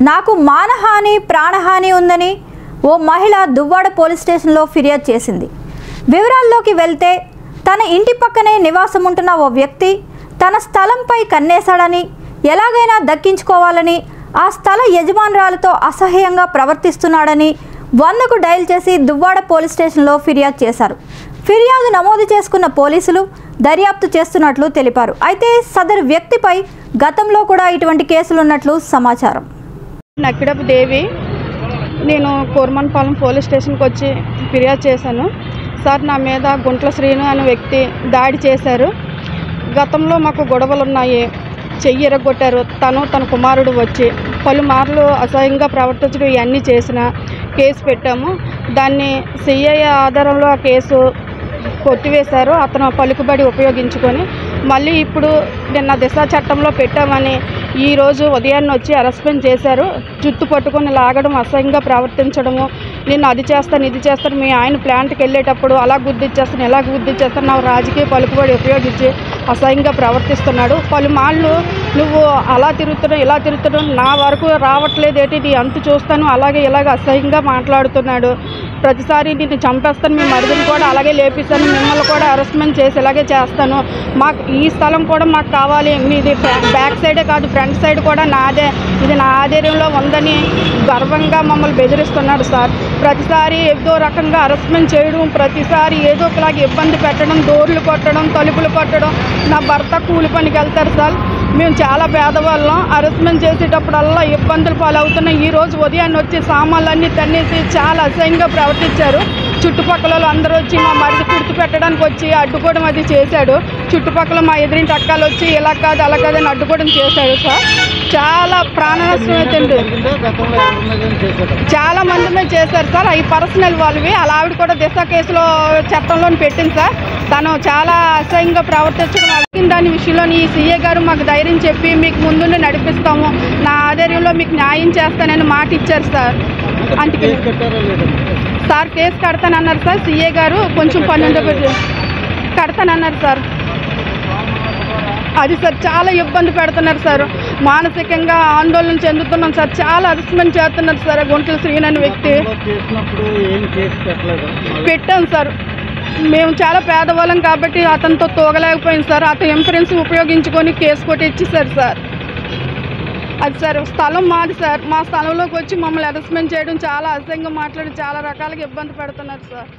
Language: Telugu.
నాకు మానహాని ప్రాణహాని ఉందని ఓ మహిళ దువ్వాడ పోలీస్ స్టేషన్లో ఫిర్యాదు చేసింది. వివరాల్లోకి వెళ్తే తన ఇంటి పక్కనే నివాసం ఉంటున్న ఓ వ్యక్తి తన స్థలంపై కన్నేశాడని, ఎలాగైనా దక్కించుకోవాలని ఆ స్థల యజమానురాలతో అసహ్యంగా ప్రవర్తిస్తున్నాడని 100కు డయల్ చేసి దువ్వాడ పోలీస్ స్టేషన్లో ఫిర్యాదు చేశారు. ఫిర్యాదు నమోదు చేసుకున్న పోలీసులు దర్యాప్తు చేస్తున్నట్లు తెలిపారు. అయితే సదరు వ్యక్తిపై గతంలో కూడా ఇటువంటి కేసులు ఉన్నట్లు సమాచారం. నక్కిడపు దేవి, నేను కోర్మన్పాలెం పోలీస్ స్టేషన్కి వచ్చి ఫిర్యాదు చేశాను. సార్, నా మీద గుంట్ల శ్రీను అనే వ్యక్తి దాడి చేశారు. గతంలో మాకు గొడవలు ఉన్నాయి. చెయ్యి ఎరగొట్టారు. తన కుమారుడు వచ్చి పలుమార్లు అసహ్యంగా ప్రవర్తించడం ఇవన్నీ చేసిన కేసు పెట్టాము. దాన్ని సిఐ ఆధారంలో ఆ కేసు కొట్టివేశారు. అతను పలుకుబడి ఉపయోగించుకొని మళ్ళీ ఇప్పుడు నిన్న దిశ చట్టంలో పెట్టామని ఈరోజు ఉదయాన్నే వచ్చి అరెస్ట్మెంట్ చేశారు. జుట్టు పట్టుకొని లాగడం, అసహ్యంగా ప్రవర్తించడము, నేను అది చేస్తాను ఇది చేస్తాను, మీ ఆయన ప్లాంట్కి వెళ్ళేటప్పుడు అలా గుర్తిచ్చేస్తాను ఎలా గుర్తిచ్చేస్తాను, నా రాజకీయ పలుకుబడి ఉపయోగించి అసహ్యంగా ప్రవర్తిస్తున్నాడు. పలుమార్లు నువ్వు అలా తిరుగుతున్నావు ఇలా తిరుగుతున్నావు, నా వరకు రావట్లేదేంటి, నీ అంతు చూస్తాను, అలాగే ఇలాగ అసహ్యంగా మాట్లాడుతున్నాడు. ప్రతిసారి నేను చంపేస్తాను, మీ మరిదిని కూడా అలాగే లేపిస్తాను, మిమ్మల్ని కూడా అరెస్ట్మెంట్ చేసి ఇలాగే చేస్తాను, మాకు ఈ స్థలం కూడా మాకు కావాలి, మీది బ్యాక్ సైడే కాదు ఫ్రంట్ సైడ్ కూడా నాదే, ఇది నా ఆధీనంలో ఉందని గర్వంగా మమ్మల్ని బెదిరిస్తున్నాడు సార్. ప్రతిసారి ఏదో రకంగా అరెస్ట్మెంట్ చేయడం, ప్రతిసారి ఏదో ఒకలాగా ఇబ్బంది పెట్టడం, డోర్లు కొట్టడం, తలుపులు కొట్టడం. నా భర్త కూలి పనికి వెళ్తారు సార్. మేము చాలా పేదవాళ్ళం. అరెస్ట్మెంట్ చేసేటప్పుడల్లా ఇబ్బందులు పాలవుతున్నాయి. ఈరోజు ఉదయాన్నే వచ్చి సామాన్లన్నీ తన్నేసి చాలా అసహ్యంగా ప్రవర్తించారు. చుట్టుపక్కల అందరూ వచ్చి మా మరిది గుర్తు పెట్టడానికి వచ్చి అడ్డుకోవడం అది చేశాడు. చుట్టుపక్కల మా ఎదురింటి అక్కలు వచ్చి ఇలా కాదు అలా కాదని అడ్డుకోవడం చేశాడు సార్. చాలా ప్రాణ నష్టం అవుతుంది. చాలా మంది మీద చేశారు సార్. అవి పర్సనల్ వాళ్ళవి. అలా ఆవిడ కూడా దిశ కేసులో చట్టంలో పెట్టింది సార్. తను చాలా అసహ్యంగా ప్రవర్తించడం దాని విషయంలో ఈ సీఏ గారు మాకు ధైర్యం చెప్పి మీకు ముందుండి నడిపిస్తాము, నా ఆధ్వర్యంలో మీకు న్యాయం చేస్తానని మాట ఇచ్చారు సార్. అందుకే సార్ కేసు కడతానన్నారు సార్. సీఏ గారు కొంచెం పని కడతానన్నారు సార్. అది సార్ చాలా ఇబ్బంది పెడుతున్నారు సార్. మానసికంగా ఆందోళన చెందుతున్నాం సార్. చాలా అరెస్ట్మెంట్ చేస్తున్నారు సార్. గుంట్ల శ్రీను అనే వ్యక్తి పెట్టాం సార్. మేము చాలా పేదవాళ్ళం కాబట్టి అతనితో తోగలేకపోయింది సార్. అతను ఇన్ఫరెన్స్ ఉపయోగించుకొని కేసు కొట్టిచ్చేసారు సార్. అది సార్ స్థలం మాది సార్. మా స్థలంలోకి వచ్చి మమ్మల్ని అరెస్ట్మెంట్ చేయడం, చాలా అసహ్యంగా మాట్లాడి చాలా రకాలుగా ఇబ్బంది పెడుతున్నారు సార్.